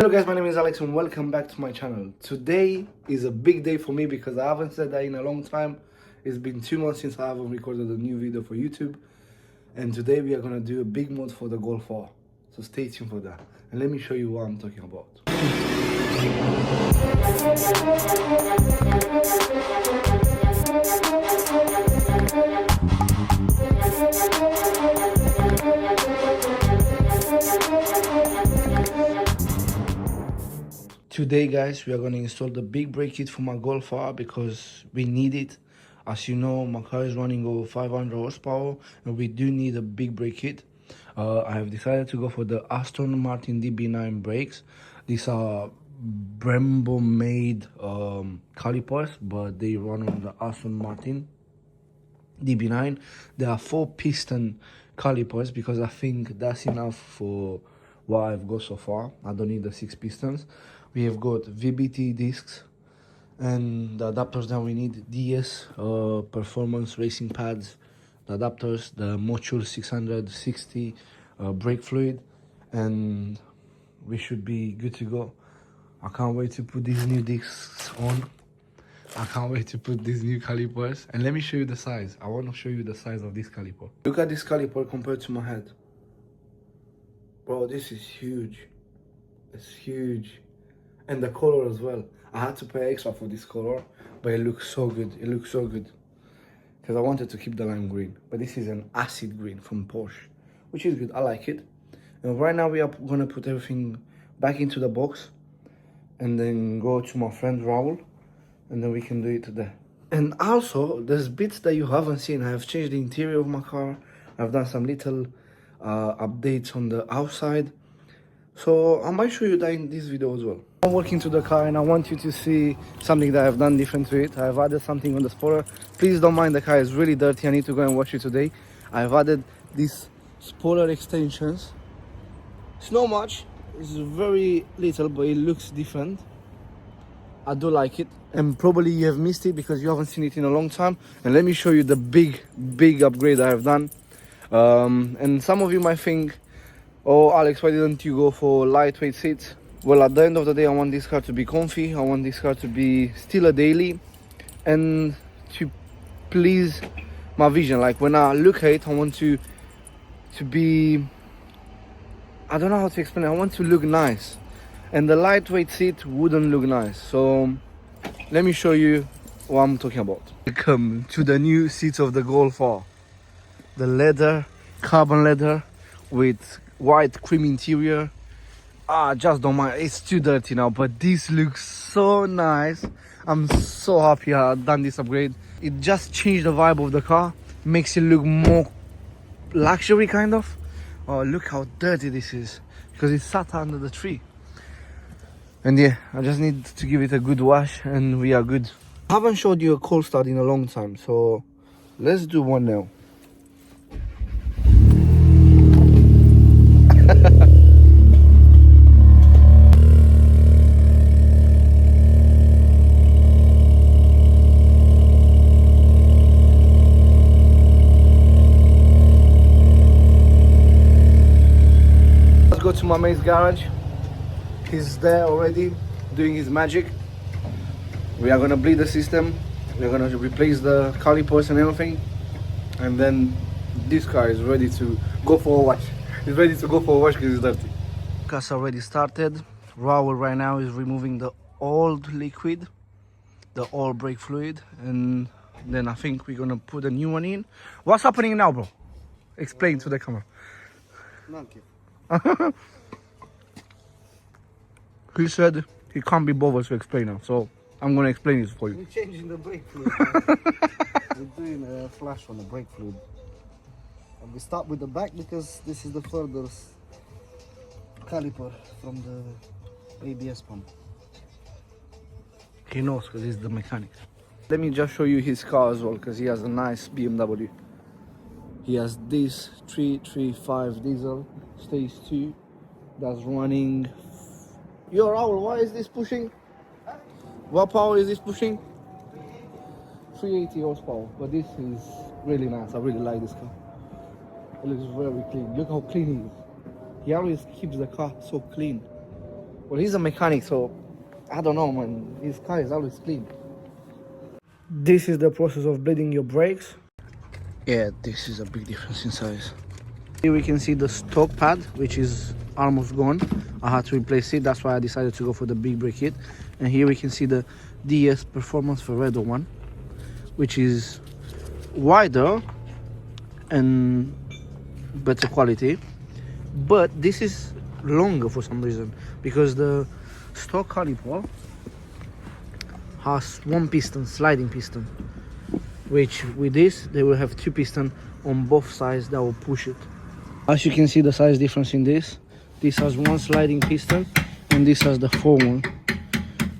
Hello guys, my name is Alex and welcome back to my channel. Today is a big day for me because I haven't said that in a long time. It's been 2 months since I haven't recorded a new video for YouTube. And today we are going to do a big mod for the Golf R. So stay tuned for that. And let me show you what I'm talking about. Today guys, we are going to install the big brake kit for my Golf R because we need it. As you know, my car is running over 500 horsepower and we do need a big brake kit. I have decided to go for the Aston Martin DB9 brakes. These are Brembo made calipers, but they run on the Aston Martin DB9. There are 4 piston calipers because I think that's enough for what I've got so far. I don't need the 6 pistons. We have got VBT discs and the adapters that we need. DS performance racing pads, the adapters, the Motul 660 brake fluid, and we should be good to go. I can't wait to put these new discs on. I can't wait to put these new calipers. And let me show you the size. I want to show you the size of this caliper. Look at this caliper compared to my head. Bro, this is huge. It's huge. And the color as well. I had to pay extra for this color, but it looks so good. It looks so good. Because I wanted to keep the lime green. But this is an acid green from Porsche, which is good. I like it. And right now we are going to put everything back into the box and then go to my friend Raul. And then we can do it there. And also, there's bits that you haven't seen. I have changed the interior of my car. I've done some little updates on the outside. So I might show you that in this video as well. I'm walking to the car and I want you to see something that I've done different to it. I've added something on the spoiler. Please don't mind, the car is really dirty. I need to go and wash it today. I've added these spoiler extensions. It's not much. It's very little, but it looks different. I do like it, and probably you have missed it because you haven't seen it in a long time. And let me show you the big upgrade I have done. And some of you might think, oh Alex, why didn't you go for lightweight seats? Well, at the end of the day, I want this car to be comfy. I want this car to be still a daily and to please my vision. Like when I look at it, I want to be, I don't know how to explain it. I want to look nice. And the lightweight seat wouldn't look nice. So let me show you what I'm talking about. Welcome to the new seats of the Golf R. The leather, carbon leather with white cream interior. Just don't mind, it's too dirty now, but this looks so nice. I'm so happy I've done this upgrade. It just changed the vibe of the car, makes it look more luxury kind of. Oh, look how dirty this is because it sat under the tree. And yeah, I just need to give it a good wash and we are good. I haven't showed you a cold start in a long time, so let's do one now. Let's go to my mate's garage. He's there already doing his magic. We are gonna bleed the system. We're gonna replace the calipers and everything. And then this car is ready to go for a wash. It's ready to go for a wash because it's dirty. Car's already started. Raul right now is removing the old liquid, the old brake fluid. And then I think we're gonna put a new one in. What's happening now, bro? Explain to the camera. Monkey. He said he can't be bothered to explain now, so I'm gonna explain this for you. We're changing the brake fluid. We're doing a flash on the brake fluid. And we start with the back because this is the furthest caliper from the ABS pump. He knows because he's the mechanic. Let me just show you his car as well because he has a nice BMW. He has this 335 diesel stage 2 that's running. Yo Raul, why is this pushing? What power is this pushing? 380 horsepower, but this is really nice. I really like this car. It looks very clean. Look how clean he is. He always keeps the car so clean. Well, he's a mechanic, so I don't know, man. His car is always clean. This is the process of bleeding your brakes. Yeah, this is a big difference in size. Here we can see the stock pad, which is almost gone. I had to replace it, that's why I decided to go for the big brake kit. And here we can see the DS Performance Ferretto one, which is wider and better quality, but this is longer for some reason, because the stock caliper has one piston, sliding piston, which with this they will have two pistons on both sides that will push it. As you can see, the size difference in this has one sliding piston and this has the four one,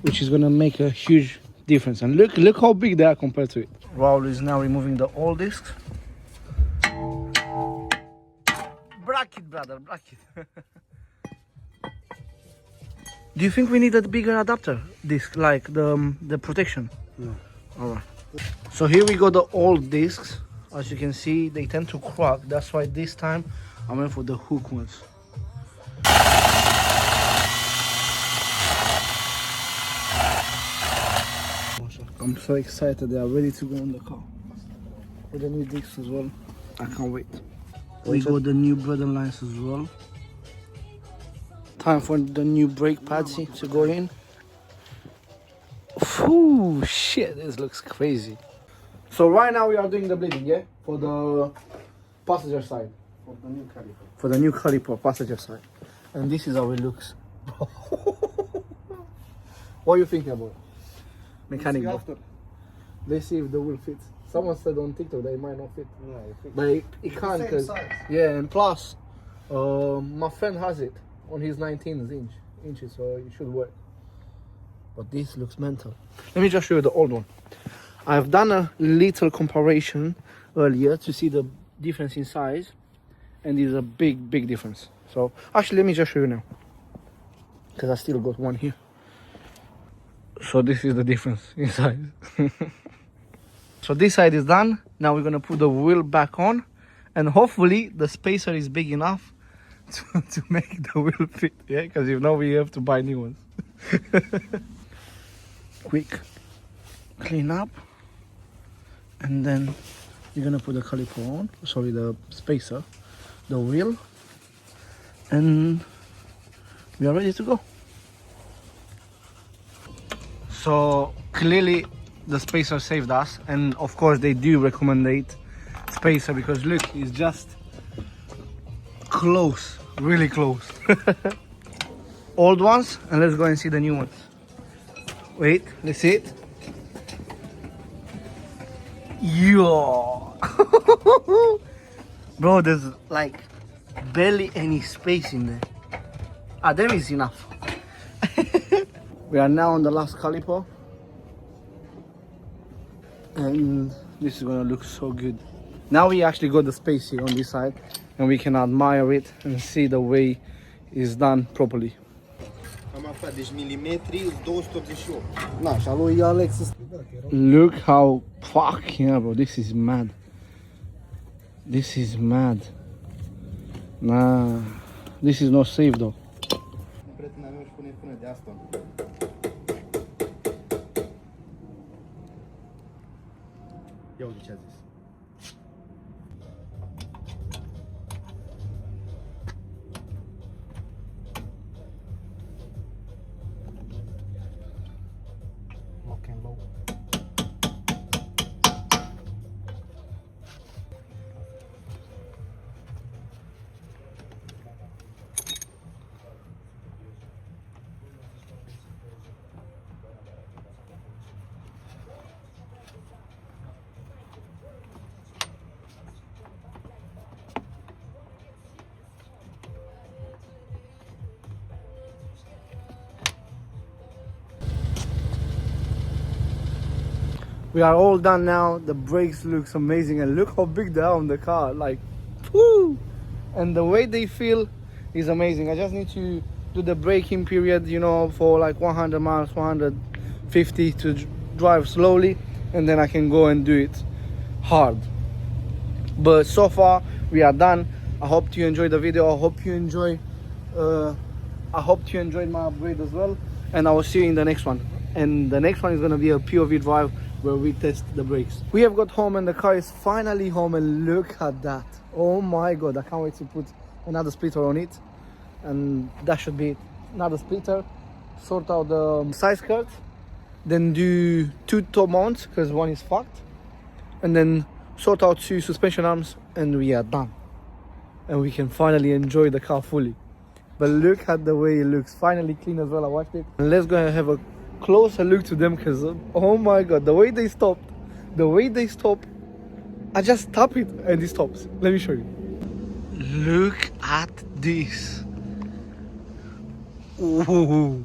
which is going to make a huge difference. And look how big they are compared to it. Raul is now removing the old discs. Bracket, brother, bracket. Do you think we need a bigger adapter disc, like the protection? No. Alright. So here we got the old discs. As you can see, they tend to crack. That's why this time I went for the hook ones. I'm so excited. They are ready to go in the car. With the new discs as well. I can't wait. We got the new brother lines as well. Time for the new brake pads to go in. Ooh, shit, this looks crazy. So right now we are doing the bleeding, yeah? For the passenger side. For the new caliper. For the new caliper, passenger side. And this is how it looks. What are you thinking about? Mechanic. Let's see if the wheel fits. Someone said on TikTok that it might not fit. No, But it can't, because yeah, and plus my friend has it on his 19 inches, so it should work. But this looks mental. Let me just show you the old one. I've done a little comparison earlier to see the difference in size, and there's a big difference. So actually, let me just show you now, because I still got one here. So this is the difference in size. So this side is done. Now we're gonna put the wheel back on, and hopefully the spacer is big enough to make the wheel fit. Yeah, because if not, we have to buy new ones. Quick clean up, and then we're gonna put the caliper on. Sorry, the spacer, the wheel, and we are ready to go. So clearly the spacer saved us, and of course they do recommend spacer, because look, it's just close, really close. Old ones, and let's go and see the new ones. Wait, let's see it. Yo. Bro, there's like barely any space in there. Ah, there is enough. We are now on the last caliper, and this is gonna look so good. Now we actually got the space here on this side, and we can admire it and see the way it's done properly. Am aflat, deci milimetri 288. Na, și a lui Alex. Look how, fuck yeah, bro, this is mad. This is mad. Nah, this is not safe though. Prietena mea își pune frână de Aston. Ia uite ce a zis. Lock and low. We are all done now. The brakes looks amazing, and look how big they are on the car. Like, whoo! And the way they feel is amazing. I just need to do the braking period, you know, for like 100 miles, 150 to drive slowly, and then I can go and do it hard. But so far we are done. I hope you enjoyed the video. I hope you enjoy I hope you enjoyed my upgrade as well, and I will see you in the next one. And the next one is going to be a POV drive where we test the brakes. We have got home and the car is finally home, and look at that. Oh my god, I can't wait to put another splitter on it, and that should be it. Another splitter, sort out the side skirt, then do 2 top mounts because one is fucked, and then sort out 2 suspension arms, and we are done. And we can finally enjoy the car fully. But look at the way it looks, finally clean as well. I washed it. And let's go and have a closer look to them, because oh my god, the way they stop, I just tap it and it stops. Let me show you. Look at this. Ooh.